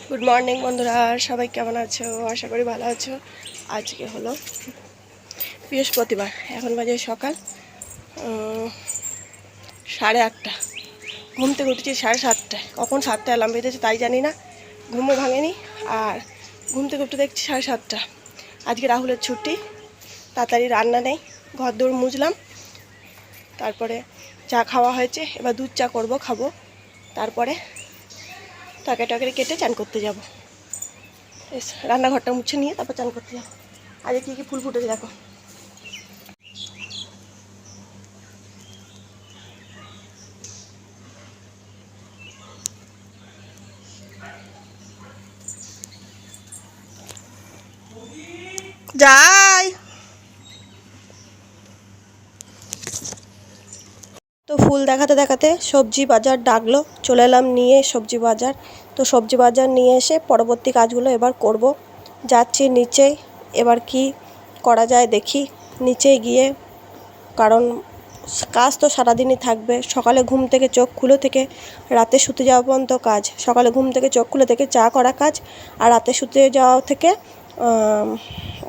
Good morning বন্ধুরা, সবাই কেমন আছো? আশা করি ভালো আছো। আজকে হলো বৃহস্পতিবার, এখন বাজে সকাল 8:30। ঘুম থেকে উঠেছি 7:30। কখন 7টায় অ্যালার্ম বেঁধেছে তাই জানি না, ঘুমও ভাঙেনি। আর ঘুম থেকে উঠে দেখছি 7:30। আজকে রাহুলের ছুটি, তাড়াতাড়ি রান্না নেই, ঘর দৌড় মুছলাম, তারপরে চা খাওয়া হয়েছে। এবার দুধ চা করবো, খাবো, তারপরে তরকারি কেটে চান করতে যাব। রান্নাঘরটা মুছে নিয়ে তারপর চান করতে যাবো। আজকে কী কী ফুল ফুটেছে দেখো। যাই তো ফুল দেখাতে দেখাতে সবজি বাজার ডাকলো, চলে এলাম নিয়ে সবজি বাজার। তো সবজি বাজার নিয়ে এসে পরবর্তী কাজগুলো এবার করব। যাচ্ছি নিচে, এবার কি করা যায় দেখি নিচে গিয়ে, কারণ কাজ তো সারাদিনই থাকবে। সকালে ঘুম থেকে চোখ খুলে থেকে রাতে শুতে যাওয়া পর্যন্ত কাজ। সকালে ঘুম থেকে চোখ খুলে থেকে চা করা কাজ, আর রাতে শুতে যাওয়া থেকে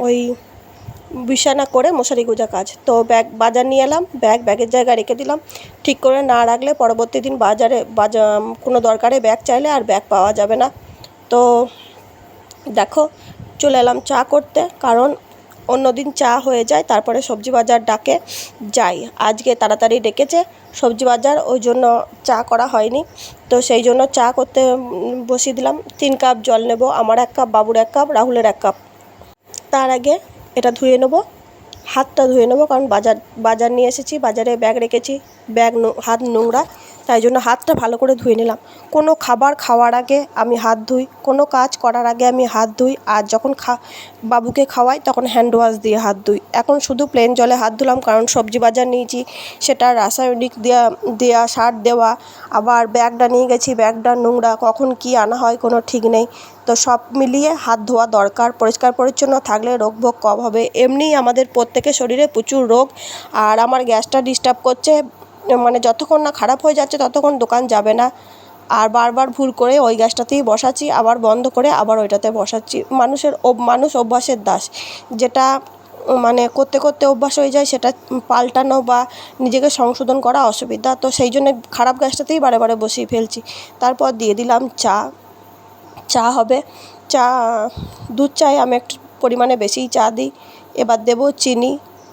ওই বিছানা করে মশারি গোজা কাজ। তো বাজার নিয়ে এলাম, ব্যাগের জায়গায় রেখে দিলাম। ঠিক করে না রাখলে পরবর্তী দিন কোনো দরকারে ব্যাগ চাইলে আর ব্যাগ পাওয়া যাবে না। তো দেখো, চলে এলাম চা করতে, কারণ অন্য দিন চা হয়ে যায়, তারপরে সবজি বাজার ডাকে যাই। আজকে তাড়াতাড়ি ডেকেছে সবজি বাজার, ওই জন্য চা করা হয়নি। তো সেই জন্য চা করতে বসিয়ে দিলাম। 3 কাপ জল নেব, আমার 1 কাপ, বাবুর 1 কাপ, রাহুলের 1 কাপ। তার আগে এটা ধুয়ে নেব, হাতটা ধুয়ে নেব, কারণ বাজার নিয়ে এসেছি, বাজারে ব্যাগ রেখেছি, হাত নোংরা, তাই জন্য হাতটা ভালো করে ধুয়ে নিলাম। কোনো খাবার খাওয়ার আগে আমি হাত ধুই, কোনো কাজ করার আগে আমি হাত ধুই, আর যখন বাবুকে খাওয়াই তখন হ্যান্ড ওয়াশ দিয়ে হাত ধুই। এখন শুধু প্লেন জলে হাত ধুলাম, কারণ সবজি বাজার নিয়েছি, সেটা রাসায়নিক দেওয়া সার দেওয়া, আবার ব্যাগটা নিয়ে গেছি, ব্যাগটা নোংরা, কখন কি আনা হয় কোনো ঠিক নেই। তো সব মিলিয়ে হাত ধোয়া দরকার। পরিষ্কার পরিচ্ছন্ন থাকলে রোগভোগ কম হবে। এমনিই আমাদের প্রত্যেকের শরীরে প্রচুর রোগ, আর আমার গ্যাসটা ডিস্টার্ব করছে, মানে যতক্ষণ না খারাপ হয়ে যাচ্ছে ততক্ষণ দোকান যাবে না। আর বারবার ভুল করে ওই গ্যাসটাতেই বসাচ্ছি, আবার বন্ধ করে আবার ওইটাতে বসাচ্ছি। মানুষ অভ্যাসের দাস, যেটা মানে করতে করতে অভ্যাস হয়ে যায়, সেটা পাল্টানো বা নিজেকে সংশোধন করা অসুবিধা। তো সেই জন্য খারাপ গ্যাসটাতেই বারে বারে বসিয়ে ফেলছি। তারপর দিয়ে দিলাম চা হবে। দুধ চায়ে আমি একটু পরিমাণে বেশিই চা দিই। এবার দেবো চিনি,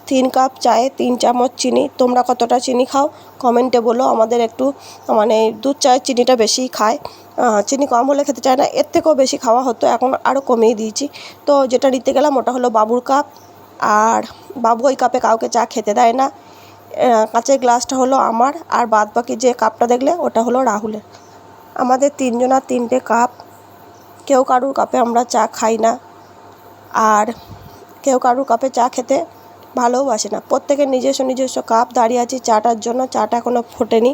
3 কাপ চায়ে 3 চামচ চিনি। তোমরা কতটা চিনি খাও কমেন্টে বলো। আমাদের একটু মানে দুধ চায়ের চিনিটা বেশিই খায়, চিনি কম হলে খেতে চায় না, এর থেকেও বেশি খাওয়া হতো, এখন আরও কমিয়ে দিয়েছি। তো যেটা নিতে গেলাম ওটা হলো বাবুর কাপ, আর বাবু ওই কাপে কাউকে চা খেতে দেয় না। কাঁচের গ্লাসটা হলো আমার, আর বাদ বাকি যে কাপটা দেখলে ওটা হলো রাহুলের। আমাদের 3 জনের 3টে কাপ, কেউ কারুর কাপে আমরা চা খাই না, আর কেউ কারুর কাপে চা খেতে ভালোবাসে না। প্রত্যেকের নিজস্ব নিজস্ব কাপ দাঁড়িয়ে আছে চাটার জন্য। চাটা এখনও ফোটেনি,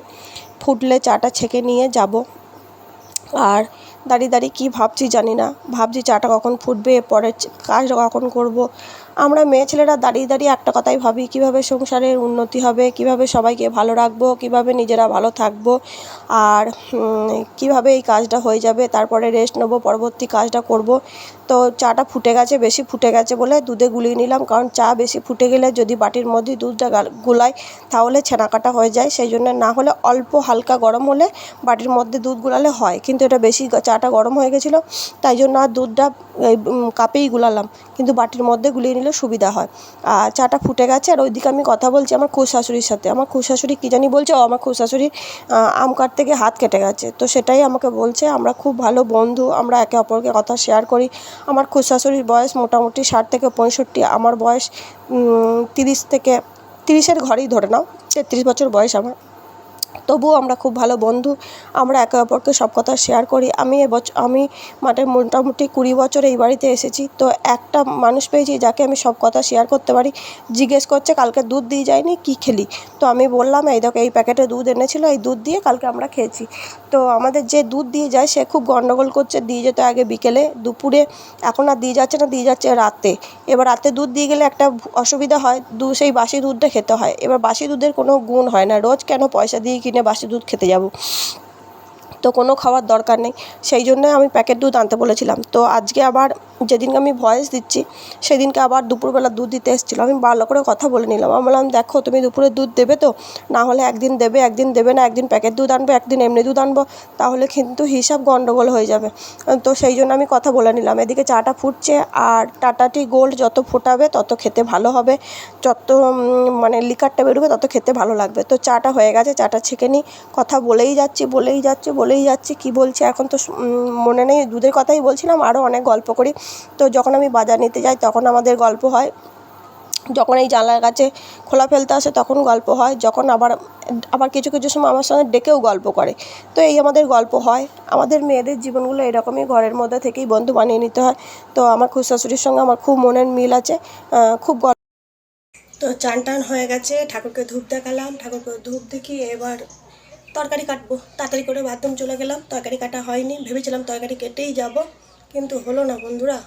ফুটলে চাটা ছেঁকে নিয়ে যাব। আর দাঁড়িয়ে কী ভাবছি জানি না, ভাবছি চাটা কখন ফুটবে, পরের কাজটা কখন করব। আমরা মেয়ে ছেলেরা দাঁড়িয়ে একটা কথাই ভাবি, কীভাবে সংসারের উন্নতি হবে, কীভাবে সবাইকে ভালো রাখবো, কীভাবে নিজেরা ভালো থাকবো, আর কীভাবে এই কাজটা হয়ে যাবে, তারপরে রেস্ট নেবো, পরবর্তী কাজটা করব। তো চাটা ফুটে গেছে, বেশি ফুটে গেছে বলে দুধে গুলিয়ে নিলাম, কারণ চা বেশি ফুটে গেলে যদি বাটির মধ্যে দুধটা গুলাই তাহলে ছানাকাটা হয়ে যায়। সেই জন্য না হলে অল্প হালকা গরম হলে বাটির মধ্যে দুধ গুলালে হয়, কিন্তু এটা বেশি চাটা গরম হয়ে গেছিলো, তাই জন্য আর দুধটা কাপেই গুলালাম, কিন্তু বাটির মধ্যে গুলিয়ে নিলে সুবিধা হয়। আর চাটা ফুটে গেছে, আর ওইদিকে আমি কথা বলছি আমার খুড়শাশুড়ির সাথে। আমার খুড়শাশুড়ি কী জানি বলছে, আমার খুড়শাশুড়ি আম কাটতে গিয়ে হাত কেটে গেছে, তো সেটাই আমাকে বলছে। আমরা খুব ভালো বন্ধু, আমরা একে অপরকে কথা শেয়ার করি। আমার খুড়শাশুড়ির বয়স মোটামুটি 60 থেকে 65, আমার বয়স 30-এর ঘরেই ধরে নাও, 33 বছর বয়স আমার। তবুও আমরা খুব ভালো বন্ধু, আমরা একে অপরকে সব কথা শেয়ার করি। আমি মোটামুটি 20 বছর এই বাড়িতে এসেছি, তো একটা মানুষ পেয়েছি যাকে আমি সব কথা শেয়ার করতে পারি। জিজ্ঞেস করছে কালকে দুধ দিয়ে যায়নি, কী খেলি? তো আমি বললাম এই দেখো এই প্যাকেটে দুধ এনেছিল, এই দুধ দিয়ে কালকে আমরা খেয়েছি। তো আমাদের যে দুধ দিয়ে যায় সে খুব গণ্ডগোল করছে, দিয়ে যেত আগে বিকেলে, দুপুরে, এখন আর দিয়ে যাচ্ছে না, দিয়ে যাচ্ছে রাতে। এবার রাতে দুধ দিয়ে গেলে একটা অসুবিধা হয়, সেই বাসি দুধটা খেতে হয়। এবার বাসি দুধের কোনো গুণ হয় না, রোজ কেন পয়সা দিয়ে কিনে বাসি দুধ খেতে যাব। তো কোনো খাওয়ার দরকার নেই, সেই জন্যে আমি প্যাকেট দুধ আনতে বলেছিলাম। তো আজকে আবার যেদিনকে আমি ভয়েস দিচ্ছি সেদিনকে আবার দুপুরবেলা দুধ দিতে এসেছিলো। আমি ভালো করে কথা বলে নিলাম, আমি বললাম দেখো তুমি দুপুরে দুধ দেবে তো, না হলে একদিন দেবে একদিন দেবে না, একদিন প্যাকেট দুধ আনবে একদিন এমনি দুধ আনবো, তাহলে কিন্তু হিসাব গন্ডগোল হয়ে যাবে। তো সেই জন্য আমি কথা বলে নিলাম। এদিকে চাটা ফুটছে, আর টাটা টি গোল্ড যত ফোটাবে তত খেতে ভালো হবে, যত মানে লিকারটা বেরোবে তত খেতে ভালো লাগবে। তো চাটা হয়ে গেছে, চাটা ছেঁকে নিই। কথা বলেই যাচ্ছি কী বলছি এখন তো মনে নেই। দুধের কথাই বলছিলাম, আরও অনেক গল্প করি। তো যখন আমি বাজার নিতে যাই তখন আমাদের গল্প হয়, যখন এই জানলার কাছে খোলা ফেলতে আসে তখন গল্প হয়, যখন আবার কিছু কিছু সময় আমার সঙ্গে ডেকেও গল্প করে। তো এই আমাদের গল্প হয়। আমাদের মেয়েদের জীবনগুলো এরকমই, ঘরের মধ্যে থেকেই বন্ধু বানিয়ে নিতে হয়। তো আমার শাশুড়ির সঙ্গে আমার খুব মনের মিল আছে, খুব তো চান টান হয়ে গেছে, ঠাকুরকে ধূপ দেখালাম, ঠাকুরকে ধূপ দেখিয়ে এবার তরকারি কাটবো। তাড়াতাড়ি করে বাথরুম চলে গেলাম, তরকারি কাটা হয়নি, ভেবেছিলাম তরকারি কেটেই যাব, কিন্তু হলো না বন্ধুরা।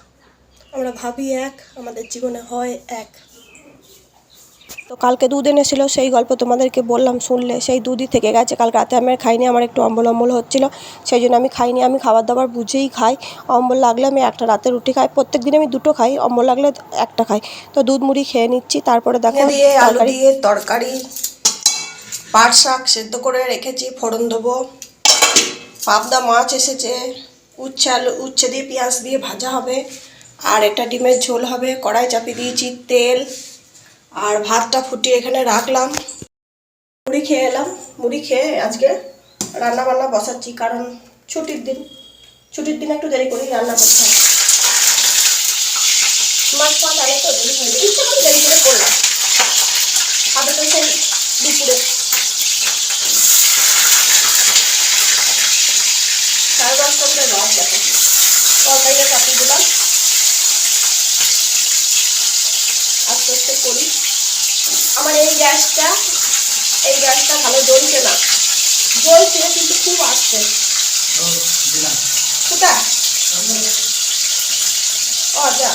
আমরা ভাবি এক, আমাদের জীবনে হয় এক। তো কালকে দুধ এনেছিল, সেই গল্প তোমাদেরকে বললাম, শুনলে। সেই দুধই থেকে গেছে, কাল রাতে আমি আর খাইনি, আমার একটু অম্বল হচ্ছিলো, সেই জন্য আমি খাইনি। আমি খাবার দাবার বুঝেই খাই, অম্বল লাগলে আমি একটা রাতে রুটি খাই, প্রত্যেক দিন আমি দুটো খাই, অম্বল লাগলে একটা খাই। তো দুধ মুড়ি খেয়ে নিচ্ছি, তারপরে দেখো দিয়ে আলু দিয়ে তরকারি, পাট শাক সেদ্ধ করে রেখেছি, ফোড়ন দেবো। পাবদা মাছ এসেছে, উচ্ছে দিয়ে পেঁয়াজ দিয়ে ভাজা হবে, আর এটা ডিমের ঝোল হবে। কড়াই চাপিয়ে দিয়েছি, তেল আর ভাতটা ফুটিয়ে এখানে রাখলাম। মুড়ি খেয়ে এলাম, মুড়ি খেয়ে আজকে রান্না বান্না বসাচ্ছি, কারণ ছুটির দিন একটু দেরি করেই রান্না করতে হয়। মাছ আনে তো দেরি হয়ে যায়, ইচ্ছা করে দেরি করে করলাম। খাবে তো সেই দুপুরে 5:30 বাদ দেখো। তরকারিটা চাপিয়ে দিলাম, আস্তে আস্তে করি। আমার এই গ্যাসটা ভালো জ্বলছে না, জ্বলছে কিন্তু খুব আসছে। কোথায় যা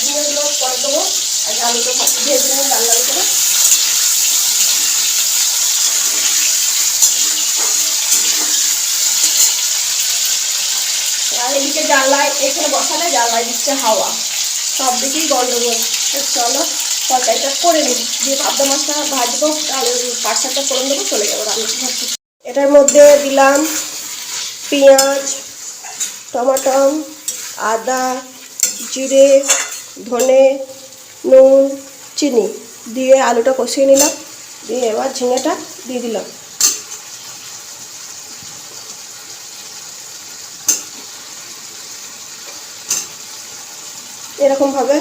ঝিঙেগুলো পরে দেবো, আর আলুটা ভেজে নিয়ে লাল লাল করে। আর এদিকে জানলায়, এখানে বসালে জানলায় দিচ্ছে হাওয়া, সব দিকেই গন্ডগোল। চলো তরকারিটা করে নিই, দিয়ে পাবদা মাছটা ভাজবো, আর পাট শাকটা ফোড়ন দেবো, চলে যাবো রান্না করতে। এটার মধ্যে দিলাম পেঁয়াজ, টমাটো, আদা, জিরে, ধনে, নুন, চিনি দিয়ে আলুটা কষিয়ে নিলাম, দিয়ে এবার ঝিঙেটা দিয়ে দিলাম। এরকমভাবে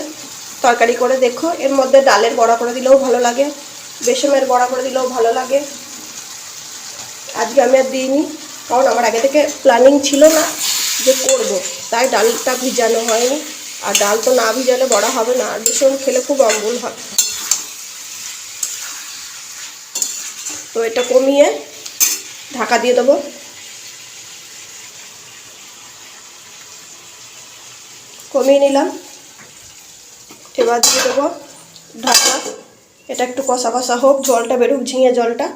তরকারি করে দেখো। এর মধ্যে ডালের বড়া করে দিলেও ভালো লাগে, বেসনের বড়া করে দিলেও ভালো লাগে। আজকে আমি আর দিইনি, কারণ আমার আগে থেকে প্ল্যানিং ছিল না যে করব, তাই ডালটা ভিজানো হয়নি। আর ডাল তো না ভিজালে বড়া হবে না, আর বেসন খেলে খুব অম্বল হয়। তো এটা কমিয়ে ঢাকা দিয়ে দেবো। কমিয়ে নিলাম, এবার দিয়ে দেবো ঢাকা। এটা একটু কষা কষা হোক, জলটা বেরোক, ঝিঙে জলটা,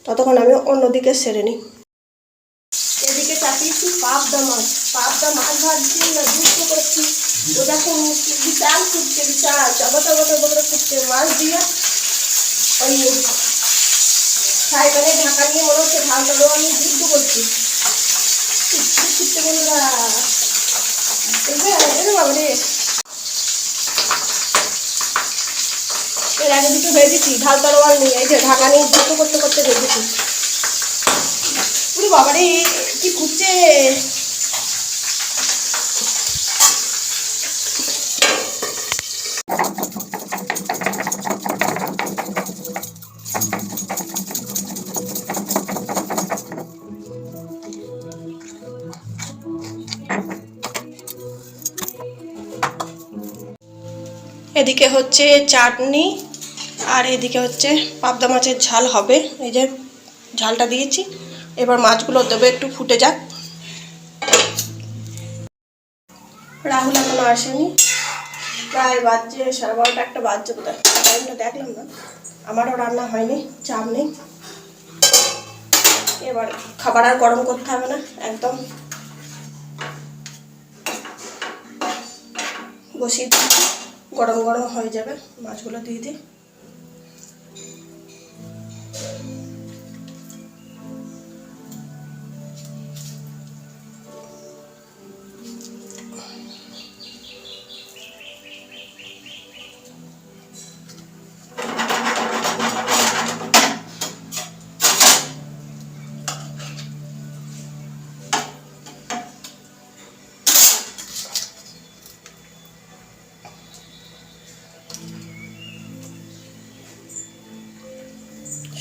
ততক্ষণ আমি অন্যদিকে সেরে নিই। এদিকে চাপিয়েছি পাবদা মাছ ভাজছি না দুটো করছি। ও দেখো বিশাল ফুটছে, বিশাল চবটা ফুটছে মাছ দিয়ে। ওই ফ্রাই প্যানে ঢাকা নিয়ে মনে হচ্ছে ঢালটা আমি যুদ্ধ করছি। ফুটছে বন্ধুরা, বাবা রে। এর আগে দুটো ভেজেছি, ঢাল তরোয়াল নিয়ে, এই যে ঢাকা নিয়ে যুদ্ধ করতে করতে ভেজেছি। পুরো বাবা রে কি ফুটছে। এদিকে হচ্ছে চাটনি, আর এদিকে হচ্ছে পাবদা মাছের ঝাল হবে। এই যে ঝালটা দিয়েছি, এবার মাছগুলো দেবো, একটু ফুটে যাক। রাহুল এখনো আসেনি, প্রায় বাজছে 12:30 একটা বাজছে বোধহয়, টাইমটা দেখলাম না। আমারও রান্না হয়নি, চাপ নেই। এবার খাবার আর গরম করতে হবে না, একদম বসিয়ে গরম গরম হয়ে যাবে। মাছগুলো দিয়ে দিই।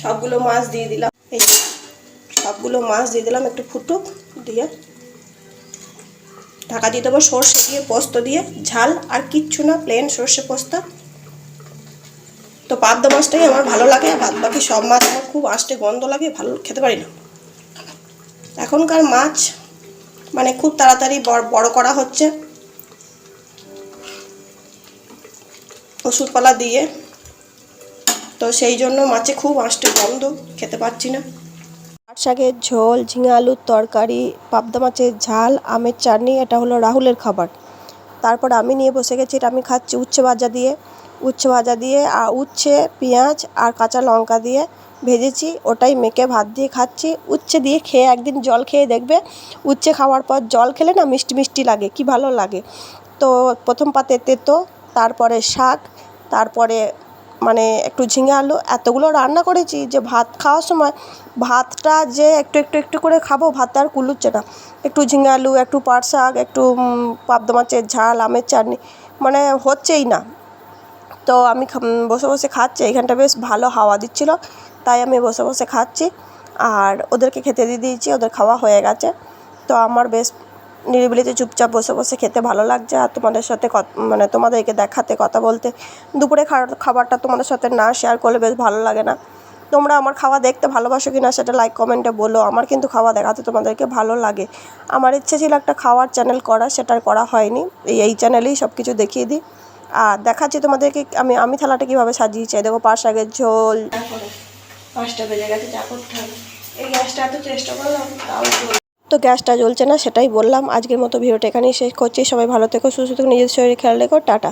সবগুলো মাছ দিয়ে দিলাম, এই সবগুলো মাছ দিয়ে দিলাম, একটু ফুটুক দিয়ে ঢাকা দিয়ে দেবো। সর্ষে দিয়ে পোস্ত দিয়ে ঝাল, আর কিচ্ছু না, প্লেন সর্ষে পোস্ত। তো পাবদা মাছটাই আমার ভালো লাগে, বাদ বাকি সব মাছ আমার খুব আষ্টে গন্ধ লাগে, ভালো খেতে পারি না। এখনকার মাছ মানে খুব তাড়াতাড়ি বড় করা হচ্ছে ওষুধপালা দিয়ে, তো সেই জন্য মাছে খুব আষ্টে গন্ধ, খেতে পাচ্ছি না। পাট শাকের ঝোল, ঝিঙে আলুর তরকারি, পাবদা মাছের ঝাল, আমের চাটনি, এটা হলো রাহুলের খাবার। তারপর আমি নিয়ে বসে গেছি, এটা আমি খাচ্ছি উচ্ছে ভাজা দিয়ে। আর উচ্ছে পেঁয়াজ আর কাঁচা লঙ্কা দিয়ে ভেজেছি, ওটাই মেখে ভাত দিয়ে খাচ্ছি। উচ্ছে দিয়ে খেয়ে একদিন জল খেয়ে দেখবে, উচ্ছে খাওয়ার পর জল খেলে না মিষ্টি মিষ্টি লাগে, কি ভালো লাগে। তো প্রথম পাতে তেতো, তারপরে শাক, তারপরে মানে একটু ঝিঙে আলু, এতগুলো রান্না করেছি যে ভাত খাওয়ার সময় ভাতটা যে একটু করে খাবো, ভাতটা আর কুলুচ্ছে না। একটু ঝিঙে আলু, একটু পাট শাক, একটু পাবদা মাছের ঝাল, আমের চাটনি, মানে হচ্ছেই না। তো আমি বসে বসে খাচ্ছি, এইখানটা বেশ ভালো হাওয়া দিচ্ছিলো, তাই আমি বসে বসে খাচ্ছি। আর ওদেরকে খেতে দিয়ে দিয়েছি, ওদের খাওয়া হয়ে গেছে। তো আমার বেশ নিরিবিলিতে চুপচাপ বসে বসে খেতে ভালো লাগছে, আর তোমাদের সাথে মানে তোমাদেরকে দেখাতে, কথা বলতে। দুপুরে খাবারটা তোমাদের সাথে না শেয়ার করলে বেশ ভালো লাগে না। তোমরা আমার খাওয়া দেখতে ভালোবাসো কি না সেটা লাইক কমেন্টে বলো। আমার কিন্তু খাওয়া দেখাতে তোমাদেরকে ভালো লাগে। আমার ইচ্ছে ছিল একটা খাওয়ার চ্যানেল করা, সেটা করা হয়নি, এই চ্যানেলেই সব কিছু দেখিয়ে দিই। আর দেখাচ্ছি তোমাদেরকে আমি থালাটা কীভাবে সাজিয়েছি। দেখো পাট শাকের ঝোল। 5টা বেজে গেছে, চা করতে হবে। এই গ্যাসটা এত চেষ্টা করলাম, তাও তো গ্যাসটা জ্বলছে না, সেটাই বললাম। আজকের মতো ভিডিওটা এখানেই শেষ করছি। সবাই ভালো থেকো, সুস্থ থেকো, নিজের শরীরে খেয়াল রেখো, টাটা।